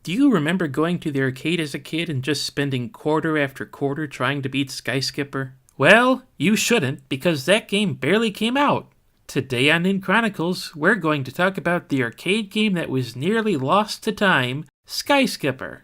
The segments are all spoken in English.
Do you remember going to the arcade as a kid and just spending quarter after quarter trying to beat Sky Skipper? Well, you shouldn't, because that game barely came out. Today on Ninchronicles, we're going to talk about the arcade game that was nearly lost to time, Sky Skipper.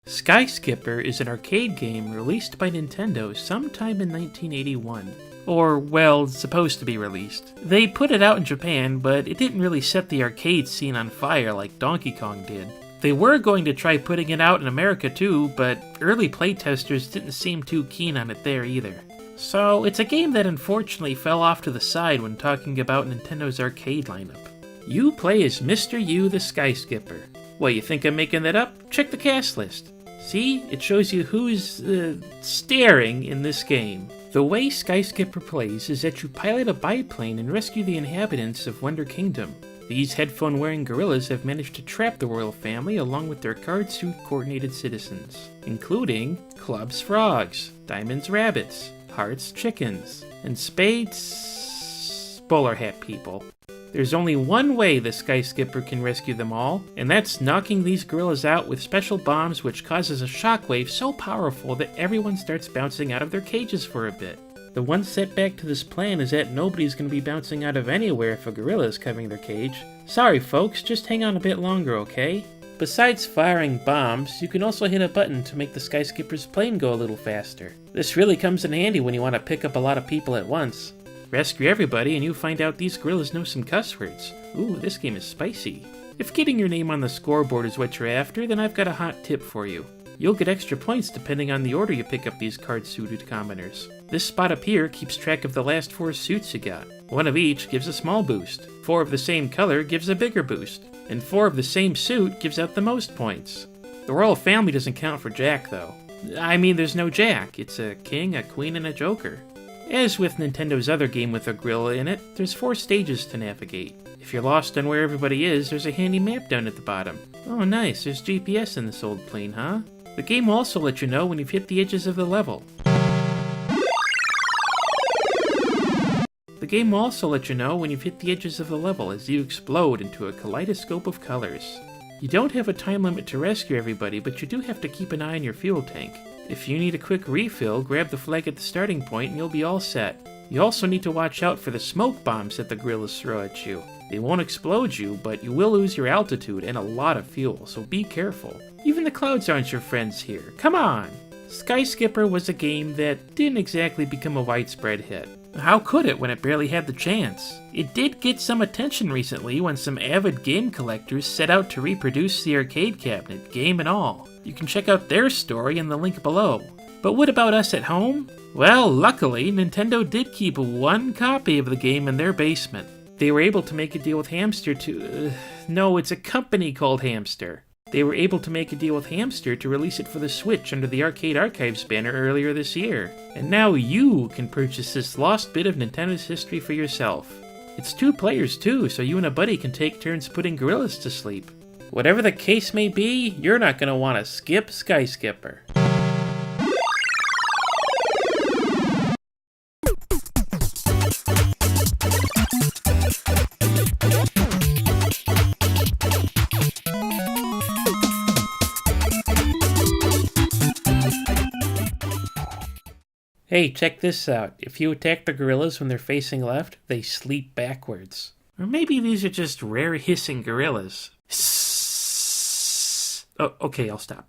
Sky Skipper is an arcade game released by Nintendo sometime in 1981. Or, well, supposed to be released. They put it out in Japan, but it didn't really set the arcade scene on fire like Donkey Kong did. They were going to try putting it out in America too, but early playtesters didn't seem too keen on it there either. So, it's a game that unfortunately fell off to the side when talking about Nintendo's arcade lineup. You play as Mr. U the Sky Skipper. What, you think I'm making that up? Check the cast list. See, it shows you who's staring in this game. The way Sky Skipper plays is that you pilot a biplane and rescue the inhabitants of Wonder Kingdom. These headphone-wearing gorillas have managed to trap the royal family along with their card-suit-coordinated citizens, including Club's frogs, Diamond's rabbits, Heart's chickens, and Spade's bowler hat people. There's only one way the Sky Skipper can rescue them all, and that's knocking these gorillas out with special bombs which causes a shockwave so powerful that everyone starts bouncing out of their cages for a bit. The one setback to this plan is that nobody's going to be bouncing out of anywhere if a gorilla is covering their cage. Sorry folks, just hang on a bit longer, okay? Besides firing bombs, you can also hit a button to make the Sky Skipper's plane go a little faster. This really comes in handy when you want to pick up a lot of people at once. Rescue everybody and you find out these gorillas know some cuss words. Ooh, this game is spicy. If getting your name on the scoreboard is what you're after, then I've got a hot tip for you. You'll get extra points depending on the order you pick up these card-suited commoners. This spot up here keeps track of the last 4 suits you got. 1 of each gives a small boost, 4 of the same color gives a bigger boost, and 4 of the same suit gives out the most points. The royal family doesn't count for Jack though. I mean, there's no Jack, it's a king, a queen, and a joker. As with Nintendo's other game with a gorilla in it, there's 4 stages to navigate. If you're lost on where everybody is, there's a handy map down at the bottom. Oh nice, there's GPS in this old plane, huh? The game will also let you know when you've hit the edges of the level. The game will also let you know when you've hit the edges of the level as you explode into a kaleidoscope of colors. You don't have a time limit to rescue everybody, but you do have to keep an eye on your fuel tank. If you need a quick refill, grab the flag at the starting point and you'll be all set. You also need to watch out for the smoke bombs that the gorillas throw at you. They won't explode you, but you will lose your altitude and a lot of fuel, so be careful. Even the clouds aren't your friends here. Come on! Sky Skipper was a game that didn't exactly become a widespread hit. How could it when it barely had the chance? It did get some attention recently when some avid game collectors set out to reproduce the arcade cabinet, game and all. You can check out their story in the link below. But what about us at home? Well, luckily, Nintendo did keep 1 copy of the game in their basement. They were able to make a deal with Hamster to... no, it's a company called Hamster. They were able to make a deal with Hamster to release it for the Switch under the Arcade Archives banner earlier this year. And now you can purchase this lost bit of Nintendo's history for yourself. It's 2 players too, so you and a buddy can take turns putting gorillas to sleep. Whatever the case may be, you're not going to want to skip Sky Skipper. Hey, check this out. If you attack the gorillas when they're facing left, they sleep backwards. Or maybe these are just rare hissing gorillas. Oh, okay, I'll stop.